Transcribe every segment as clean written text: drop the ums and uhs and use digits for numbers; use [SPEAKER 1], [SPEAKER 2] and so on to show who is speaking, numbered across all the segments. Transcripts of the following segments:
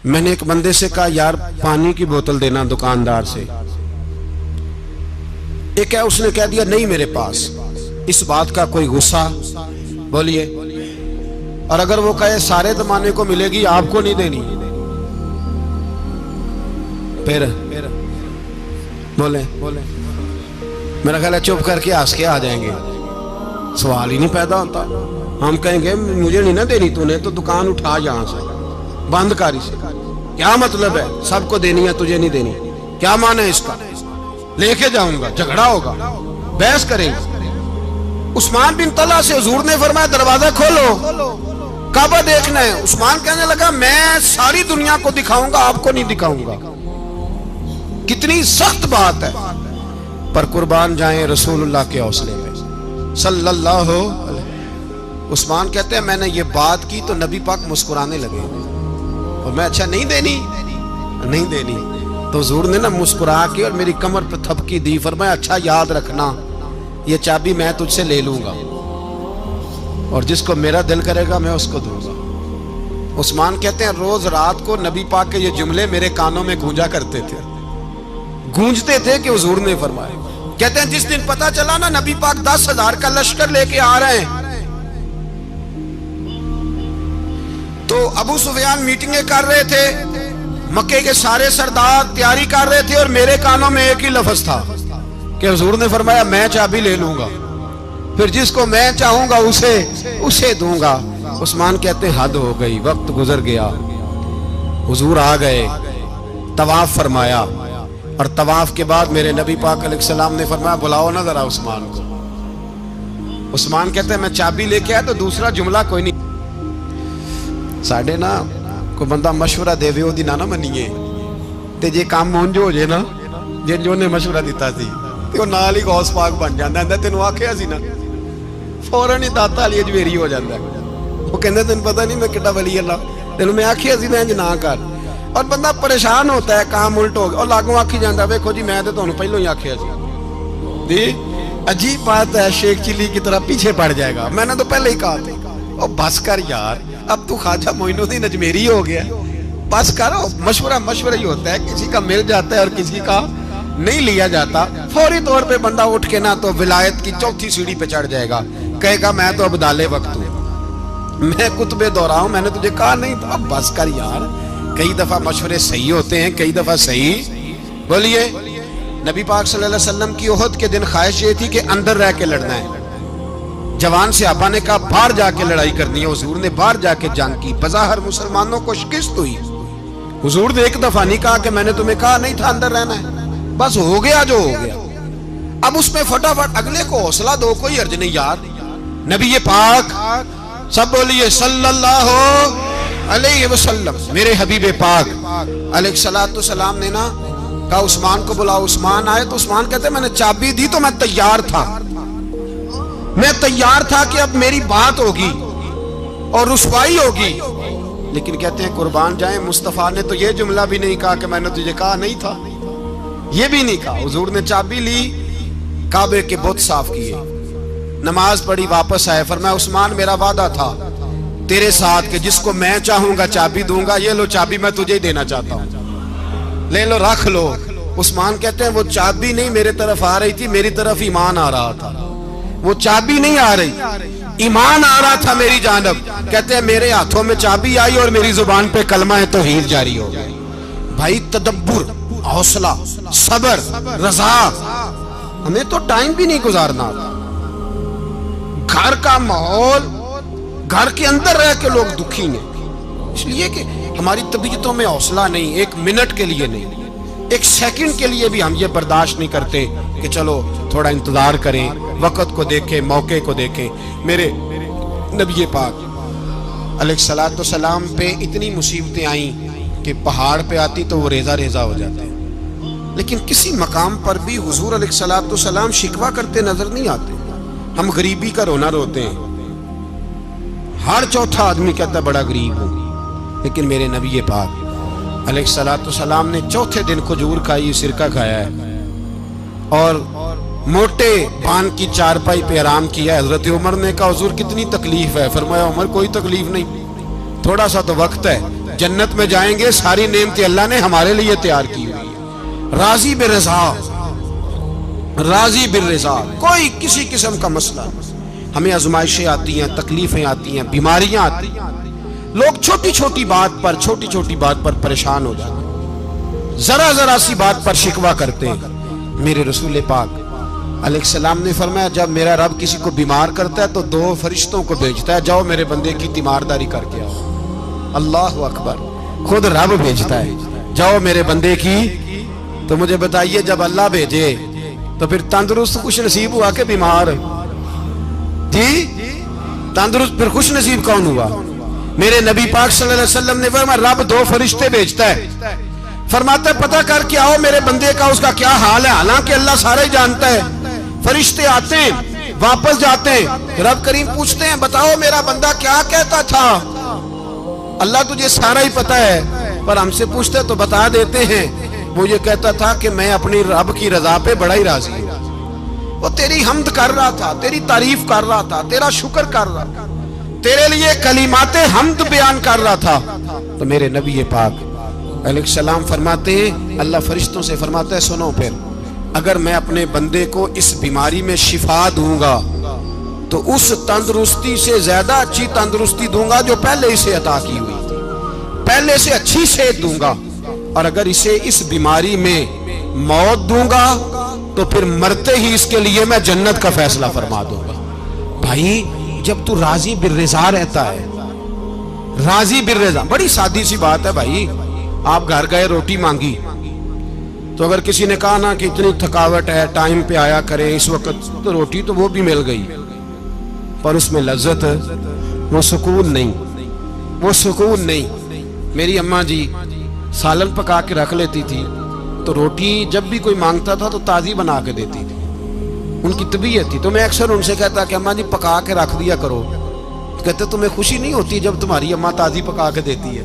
[SPEAKER 1] میں نے ایک بندے سے کہا یار پانی کی بوتل دینا دکاندار سے، ایک ہے اس نے کہہ دیا نہیں میرے پاس، اس بات کا کوئی غصہ بولیے، اور اگر وہ کہے سارے زمانے کو ملے گی آپ کو نہیں دینی، پھر بولیں میرا خیال ہے چپ کر کے ہنس کے آ جائیں گے، سوال ہی نہیں پیدا ہوتا۔ ہم کہیں گے مجھے نہیں نہ دینی تو نے، تو دکان اٹھا یہاں سے، بند کاری سے، کیا مطلب ہے سب کو دینی ہے تجھے نہیں دینی، کیا معنی ہے اس کا؟ لے کے جاؤں گا، جھگڑا ہوگا، بحث کریں گے۔ عثمان بن طلحہ سے حضور نے فرمایا دروازہ کھولو، کعبہ دیکھنا ہے۔ عثمان کہنے لگا میں ساری دنیا کو دکھاؤں گا، آپ کو نہیں دکھاؤں گا۔ کتنی سخت بات ہے، پر قربان جائیں رسول اللہ کے حوصلے میں صلی اللہ علیہ۔ عثمان کہتے ہیں میں نے یہ بات کی تو نبی پاک مسکرانے لگے، اور میں اچھا نہیں دینی، تو حضور نے نا مسکرا کے اور میری کمر پہ تھپکی دی، فرمایا اچھا یاد رکھنا یہ چابی میں تجھ سے لے لوں گا، اور جس کو میرا دل کرے گا میں اس کو دوں گا۔ عثمان کہتے ہیں روز رات کو نبی پاک کے یہ جملے میرے کانوں میں گونجتے تھے کہ حضور نے فرمایا۔ کہتے ہیں جس دن پتا چلا نا نبی پاک 10,000 کا لشکر لے کے آ رہے ہیں، تو ابو سفیان میٹنگیں کر رہے تھے، مکے کے سارے سردار تیاری کر رہے تھے، اور میرے کانوں میں ایک ہی لفظ تھا کہ حضور نے فرمایا میں چابی لے لوں گا، پھر جس کو میں چاہوں گا اسے دوں گا۔ عثمان کہتے ہیں حد ہو گئی، وقت گزر گیا، حضور آ گئے، طواف فرمایا، اور طواف کے بعد میرے نبی پاک علیہ السلام نے فرمایا بلاؤ نا ذرا عثمان کو۔ عثمان کہتے ہیں میں چابی لے کے آیا تو دوسرا جملہ کوئی نہیں۔ ساڑھے نا کوئی بندہ مشورہ دے وے دی نہ منیے تے جے کام مونجو ہو جائے نا، جن جو نے مشورہ دیتا سی تے وہ نال ہی غوث پاک بن جاندا ہے، تینوں آکھیا سی نا، فوراً ہی داتا علی اجمیری ہو جاندا ہے۔ وہ کہندا تینوں پتہ نہیں میں کڈا ولی اللہ، تینوں میں آکھیا سی میں نہ کر، اور بندہ پریشان ہوتا ہے کام الٹ ہو گیا، اور لاگوں آکھی جاندا ویکھو جی میں تے تانوں پہلوں ہی آکھیا سی۔ جی عجیب بات ہے، شیخ چلی کی طرح پیچھے پڑ جائے گا، میں نے تو پہلے ہی کہا تھا۔ او بس کر یار، اب تو خواجہ معین الدین اجمیری ہو گیا، بس کرو، مشورہ ہی ہوتا ہے، کسی کا مل جاتا ہے اور کسی کا نہیں لیا جاتا۔ فوری طور پہ بندہ اٹھ کے نہ تو ولایت کی چوتھی سیڑھی پہ چڑھ جائے گا، کہے گا میں تو ابدال وقت ہوں، میں کتب دورہ ہوں، میں نے تجھے کہا نہیں تھا۔ اب بس کر یار، کئی دفعہ مشورے صحیح ہوتے ہیں، کئی دفعہ صحیح بولیے۔ نبی پاک صلی اللہ علیہ وسلم کی احد کے دن خواہش یہ تھی کہ اندر رہ کے لڑنا ہے، جوان صحابہ نے کہا باہر جا کے لڑائی کرنی ہے، حضور نے باہر جا کے جنگ کی، بظاہر مسلمانوں کو شکست ہوئی۔ حضور نے ایک دفعہ نہیں کہا کہ میں نے تمہیں کہا نہیں تھا اندر رہنا ہے، بس ہو گیا جو ہو گیا۔ اب اس میں فٹافٹ اگلے کو حوصلہ دو، کوئی حرج نہیں یار۔ نبی پاک سب بولیے صلی اللہ علیہ وسلم، میرے حبیب پاک علیہ السلام نے نا کہا عثمان کو بلاؤ۔ عثمان آئے تو عثمان کہتے میں نے چابی دی تو میں تیار تھا کہ اب میری بات ہوگی اور رسوائی ہوگی، لیکن کہتے ہیں قربان جائیں مصطفیٰ نے تو یہ جملہ بھی نہیں کہا کہ میں نے تجھے کہا نہیں تھا، یہ بھی نہیں کہا۔ حضور نے چابی لی، کعبے کے بت صاف کیے، نماز پڑھی، واپس آئے، فرمایا عثمان میرا وعدہ تھا تیرے ساتھ کہ جس کو میں چاہوں گا چابی دوں گا، یہ لو چابی میں تجھے ہی دینا چاہتا ہوں، لے لو رکھ لو۔ عثمان کہتے ہیں وہ چابی نہیں میرے طرف آ رہی تھی، میری طرف ایمان آ رہا تھا، وہ چابی نہیں آ رہی، ایمان آ رہا تھا میری جانب۔ کہتے ہیں میرے ہاتھوں میں چابی آئی اور میری زبان پہ کلمہ توحید جاری ہو گیا۔ بھائی تدبر، حوصلہ، صبر، رضا، ہمیں تو ٹائم بھی نہیں گزارنا۔ گھر کا ماحول، گھر کے اندر رہ کے لوگ دکھی ہیں، اس لیے کہ ہماری طبیعتوں میں حوصلہ نہیں، ایک منٹ کے لیے نہیں، ایک سیکنڈ کے لیے بھی ہم یہ برداشت نہیں کرتے کہ چلو تھوڑا انتظار کریں، وقت کو دیکھیں، موقع کو دیکھیں۔ میرے نبی پاک علیہ السلام پہ اتنی مصیبتیں آئیں کہ پہاڑ پہ آتی تو وہ ریزہ ہو جاتے، لیکن کسی مقام پر بھی حضور علیہ السلام شکوہ کرتے نظر نہیں آتے۔ ہم غریبی کا رونا روتے ہیں، ہر چوتھا آدمی کہتا ہے بڑا غریب ہوں، لیکن میرے نبی پاک علیہ السلام نے چوتھے دن کھجور کھائی، سرکہ کھایا ہے، اور موٹے بان کی چارپائی پہ آرام کیا۔ حضرت عمر نے کہا حضور کتنی تکلیف ہے؟ فرمایا عمر کوئی تکلیف نہیں، تھوڑا سا تو وقت ہے، جنت میں جائیں گے ساری نعمتیں اللہ نے ہمارے لیے تیار کی ہوئی ہے. راضی بالرضا، راضی بالرضا، کوئی کسی قسم کا مسئلہ. ہمیں آزمائشیں آتی ہیں، تکلیفیں آتی ہیں، بیماریاں آتی ہیں، لوگ چھوٹی چھوٹی بات پر پریشان ہو جاتے ہیں، ذرا سی بات پر شکوہ کرتے ہیں. میرے رسول پاک علیہ السلام نے فرمایا جب میرا رب کسی کو بیمار کرتا ہے تو 2 فرشتوں کو بھیجتا ہے، جاؤ میرے بندے کی تیمارداری کر کے آؤ. اللہ اکبر، خود رب بھیجتا ہے جاؤ میرے بندے کی. تو مجھے بتائیے جب اللہ بھیجے تو پھر تندرست خوش نصیب ہوا کہ بیمار؟ جی تندرست پھر خوش نصیب کون ہوا؟ میرے نبی پاک صلی اللہ علیہ وسلم نے فرمایا رب 2 فرشتے بھیجتا ہے، فرماتا ہے پتہ کر کے آؤ میرے بندے کا اس کا کیا حال ہے. حالانکہ اللہ سارا ہی جانتا ہے. فرشتے آتے ہیں واپس جاتے ہیں، رب کریم پوچھتے ہیں بتاؤ میرا بندہ کیا کہتا تھا. اللہ تجھے سارا ہی پتہ ہے پر ہم سے پوچھتے تو بتا دیتے ہیں. وہ یہ کہتا تھا کہ میں اپنی رب کی رضا پہ بڑا ہی راضی ہوں. وہ تیری حمد کر رہا تھا، تیری تعریف کر رہا تھا، تیرا شکر کر رہا تھا، تیرے لیے کلمات حمد بیان کر رہا تھا. تو میرے نبی پاک علیہ السلام فرماتے ہیں، اللہ فرشتوں سے فرماتا ہے سنو پھر اگر میں اپنے بندے کو اس بیماری میں شفا دوں گا تو اس تندرستی سے زیادہ اچھی تندرستی دوں گا جو پہلے اسے عطا کی ہوئی تھی، پہلے سے اچھی صحت دوں گا. اور اگر اسے اس بیماری میں موت دوں گا تو پھر مرتے ہی اس کے لیے میں جنت کا فیصلہ فرما دوں گا. بھائی جب تو راضی بالرضا رہتا ہے، راضی بالرضا، بڑی سادی سی بات ہے بھائی. آپ گھر گئے روٹی مانگی تو اگر کسی نے کہا نا کہ اتنی تھکاوٹ ہے ٹائم پہ آیا کرے اس وقت، تو روٹی تو وہ بھی مل گئی پر اس میں لذت، وہ سکون نہیں، وہ سکون نہیں. میری اماں جی سالن پکا کے رکھ لیتی تھی تو روٹی جب بھی کوئی مانگتا تھا تو تازی بنا کے دیتی تھی. ان کی طبیعت تھی. تو میں اکثر ان سے کہتا کہ اماں جی پکا کے رکھ دیا کرو. کہتے تمہیں خوشی نہیں ہوتی جب تمہاری اماں تازی پکا کے دیتی ہے؟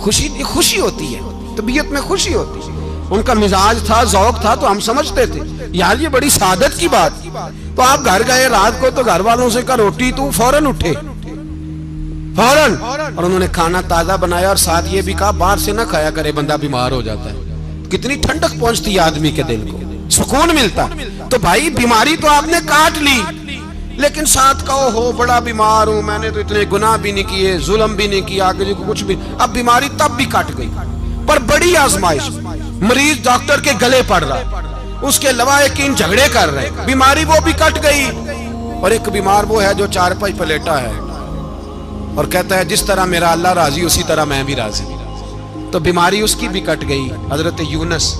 [SPEAKER 1] خوشی ہوتی ہے، طبیعت میں خوشی ہوتی ہے. ان کا مزاج تھا، ذوق تھا تو ہم سمجھتے تھے یار یہ بڑی سعادت کی بات. تو آپ گھر گئے رات کو تو گھر والوں سے کہا روٹی، تو فوراً اٹھے فوراً، اور انہوں نے کھانا تازہ بنایا اور ساتھ یہ بھی کہا باہر سے نہ کھایا کرے بندہ بیمار ہو جاتا ہے. کتنی ٹھنڈک پہنچتی ہے آدمی کے دل کو، سکون ملتا. تو بھائی بیماری تو آپ نے کاٹ لی لیکن ساتھ کہو ہو بڑا بیمار ہوں، میں نے تو اتنے گناہ بھی نہیں کیے، ظلم بھی نہیں کیا، کسی کو کچھ بھی. اب بیماری تب بھی کٹ گئی پر بڑی آزمائش. مریض ڈاکٹر کے گلے پڑ رہا، اس کے لواحقین جھگڑے کر رہے، بیماری وہ بھی کٹ گئی. اور ایک بیمار وہ ہے جو چارپائی پہ لیٹا ہے اور کہتا ہے جس طرح میرا اللہ راضی اسی طرح میں بھی راضی. تو بیماری اس کی بھی کٹ گئی. حضرت یونس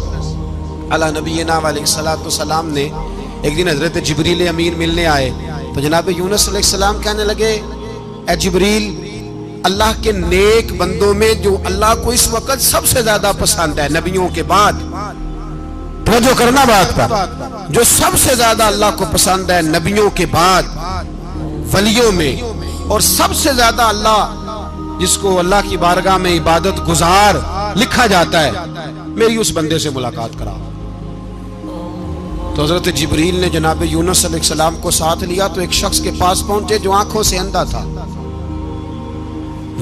[SPEAKER 1] علی نبینا علیہ الصلوۃ والسلام نے ایک دن حضرت جبریل امین ملنے آئے تو جناب یونس علیہ السلام کہنے لگے اے جبریل، اللہ کے نیک بندوں میں جو اللہ کو اس وقت سب سے زیادہ پسند ہے نبیوں کے بعد، توجہ کرنا بات پر، جو سب سے زیادہ اللہ کو پسند ہے نبیوں کے بعد ولیوں میں، اور سب سے زیادہ اللہ جس کو اللہ کی بارگاہ میں عبادت گزار لکھا جاتا ہے، میری اس بندے سے ملاقات کرا. تو حضرت جبریل نے جناب یونس علیہ السلام کو ساتھ لیا تو ایک شخص کے پاس پہنچے جو آنکھوں سے اندھا تھا،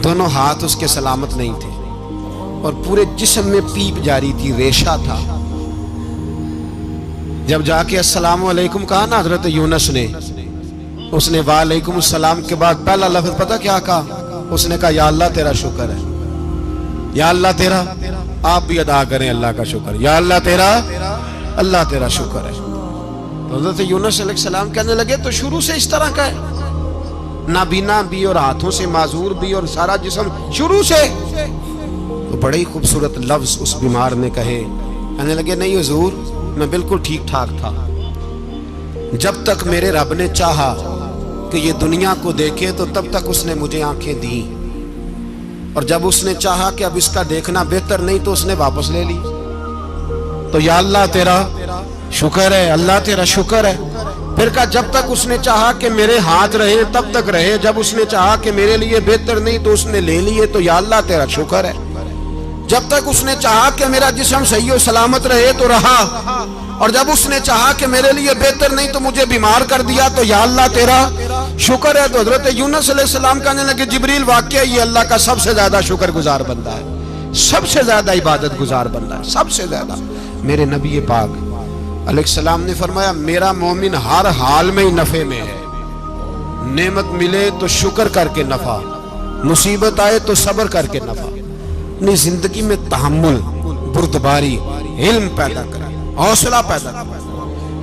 [SPEAKER 1] دونوں ہاتھ اس کے سلامت نہیں تھے اور پورے جسم میں پیپ جاری تھی، ریشہ تھا. جب جا کے السلام علیکم کہا نا حضرت یونس نے، اس نے وعلیکم السلام کے بعد پہلا لفظ پتہ کیا کہا؟ اس نے کہا یا اللہ تیرا شکر ہے، یا اللہ تیرا، آپ بھی ادا کریں اللہ کا شکر، یا اللہ تیرا، اللہ تیرا شکر ہے. تو حضرت یونس علیہ السلام کہنے لگے تو شروع سے اس طرح کا ہے، نابینا بھی اور ہاتھوں سے معذور بھی اور سارا جسم شروع سے. تو بڑے ہی خوبصورت لفظ اس بیمار نے کہے، کہنے لگے نہیں حضور میں بالکل ٹھیک ٹھاک تھا، جب تک میرے رب نے چاہا کہ یہ دنیا کو دیکھے تو تب تک اس نے مجھے آنکھیں دی، اور جب اس نے چاہا کہ اب اس کا دیکھنا بہتر نہیں تو اس نے واپس لے لی. تو یا اللہ تیرا شکر ہے، اللہ تیرا شکر ہے. پھر کہا جب تک اس نے چاہا کہ میرے ہاتھ رہے تب تک رہے، جب اس نے چاہا کہ میرے لیے بہتر نہیں تو اس نے لے لیے، تو یا اللہ تیرا شکر ہے. جب تک اس نے چاہا کہ میرا جسم صحیح و سلامت رہے تو رہا، اور جب اس نے چاہا کہ میرے لیے بہتر نہیں تو مجھے بیمار کر دیا، تو یا اللہ تیرا شکر ہے تو حضرت یونس علیہ السلام کہنے لگے جبریل واقعہ یہ اللہ کا سب سے زیادہ شکر گزار بندہ ہے، سب سے زیادہ عبادت گزار بندہ ہے، سب سے زیادہ۔ میرے نبی پاک علیہ السلام نے فرمایا میرا مومن ہر حال میں ہی نفع میں ہے، نعمت ملے تو شکر کر کے نفع، مصیبت آئے تو صبر کر کے نفع۔ اپنی زندگی میں تحمل، بردباری، علم پیدا کرے، حوصلہ پیدا کرے۔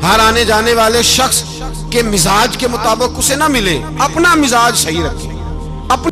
[SPEAKER 1] ہر آنے جانے والے شخص کے مزاج کے مطابق اسے نہ ملے، اپنا مزاج صحیح رکھے، اپنا